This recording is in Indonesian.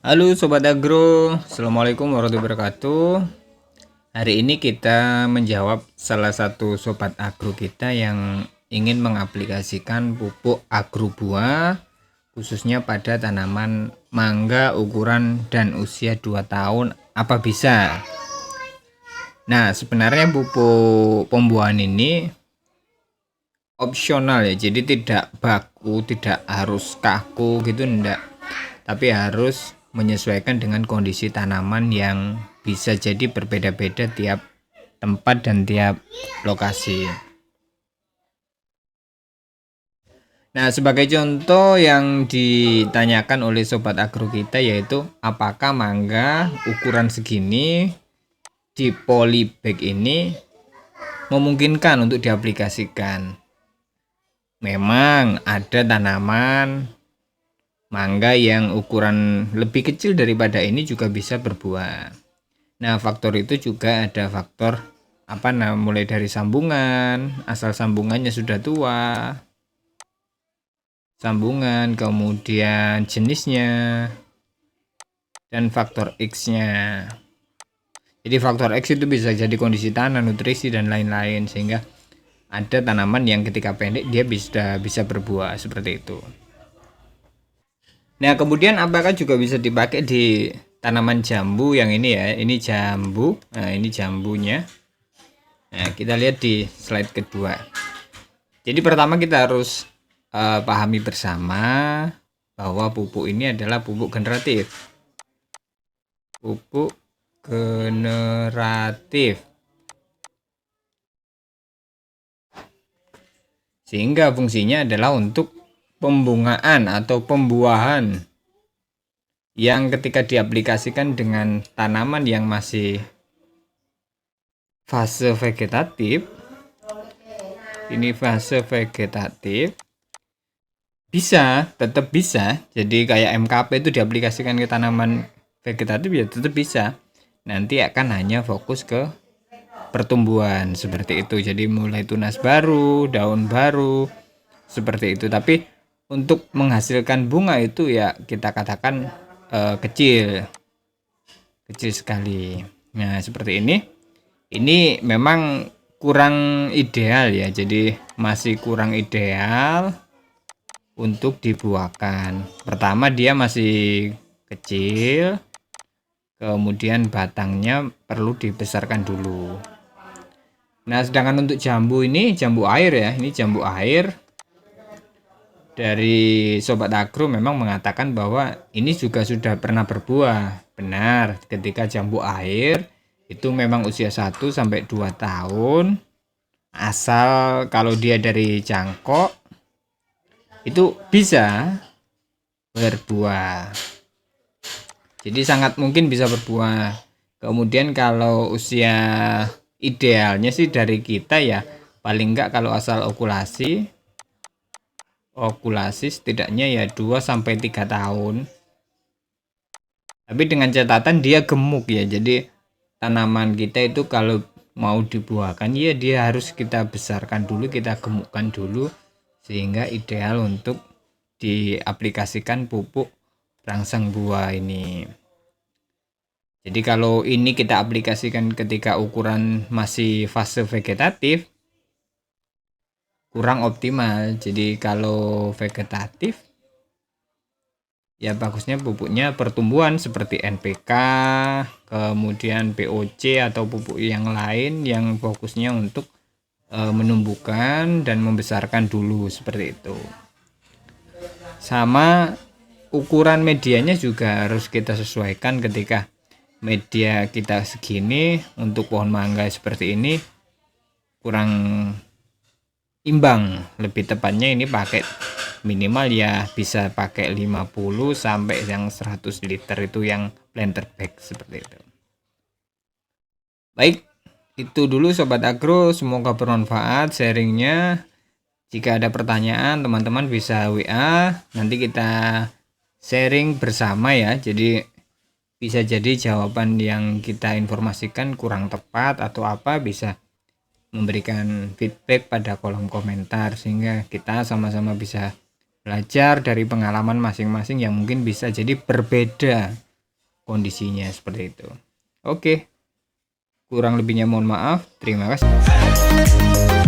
Halo Sobat Agro, Assalamualaikum warahmatullahi wabarakatuh. Hari ini kita menjawab salah satu Sobat Agro kita yang ingin mengaplikasikan pupuk agro buah khususnya pada tanaman mangga ukuran dan usia 2 tahun, apa bisa? Nah, sebenarnya pupuk pembuahan ini opsional ya, jadi tidak baku, tidak harus kaku gitu, enggak, tapi harus menyesuaikan dengan kondisi tanaman yang bisa jadi berbeda-beda tiap tempat dan tiap lokasi. Nah, sebagai contoh yang ditanyakan oleh Sobat Agro kita yaitu apakah mangga ukuran segini di polybag ini memungkinkan untuk diaplikasikan. Memang ada tanaman mangga yang ukuran lebih kecil daripada ini juga bisa berbuah. Nah, faktor itu juga ada faktor mulai dari sambungan, asal sambungannya sudah tua, sambungan, kemudian jenisnya, dan faktor X-nya. Jadi faktor X itu bisa jadi kondisi tanah, nutrisi, dan lain-lain, sehingga ada tanaman yang ketika pendek dia bisa berbuah seperti itu. Nah, kemudian apakah juga bisa dipakai di tanaman jambu yang ini ya? Ini jambu. Nah, ini jambunya. Nah, kita lihat di slide kedua. Jadi pertama kita harus pahami bersama bahwa pupuk ini adalah pupuk generatif. Pupuk generatif. Sehingga fungsinya adalah untuk pembungaan atau pembuahan yang ketika diaplikasikan dengan tanaman yang masih fase vegetatif, ini fase vegetatif, tetap bisa. Jadi kayak MKP itu diaplikasikan ke tanaman vegetatif ya tetap bisa. Nanti akan hanya fokus ke pertumbuhan seperti itu, jadi mulai tunas baru, daun baru seperti itu. Tapi untuk menghasilkan bunga itu ya kita katakan kecil sekali. Nah, seperti ini memang kurang ideal ya, jadi masih kurang ideal untuk dibuahkan. Pertama dia masih kecil, kemudian batangnya perlu dibesarkan dulu. Nah, sedangkan untuk jambu ini jambu air ya, ini jambu air dari Sobat Agro memang mengatakan bahwa ini juga sudah pernah berbuah. Benar, ketika jambu air itu memang usia 1 sampai 2 tahun. Asal kalau dia dari cangkok itu bisa berbuah. Jadi sangat mungkin bisa berbuah. Kemudian kalau usia idealnya sih dari kita ya paling enggak kalau asal okulasi setidaknya ya 2 sampai 3 tahun. Tapi dengan catatan dia gemuk ya. Jadi tanaman kita itu kalau mau dibuahkan ya dia harus kita besarkan dulu, kita gemukkan dulu sehingga ideal untuk diaplikasikan pupuk rangsang buah ini. Jadi kalau ini kita aplikasikan ketika ukuran masih fase vegetatif kurang optimal. Jadi kalau vegetatif ya bagusnya pupuknya pertumbuhan seperti NPK, kemudian POC atau pupuk yang lain yang fokusnya untuk menumbuhkan dan membesarkan dulu seperti itu. Sama ukuran medianya juga harus kita sesuaikan. Ketika media kita segini untuk pohon mangga seperti ini kurang imbang, lebih tepatnya ini pakai minimal ya bisa pakai 50 sampai yang 100 liter itu yang planter bag seperti itu. Baik, itu dulu Sobat Agro, semoga bermanfaat sharingnya. Jika ada pertanyaan teman-teman bisa WA, nanti kita sharing bersama ya. Jadi bisa jadi jawaban yang kita informasikan kurang tepat atau apa, bisa memberikan feedback pada kolom komentar sehingga kita sama-sama bisa belajar dari pengalaman masing-masing yang mungkin bisa jadi berbeda kondisinya seperti itu. Oke, kurang lebihnya mohon maaf. Terima kasih.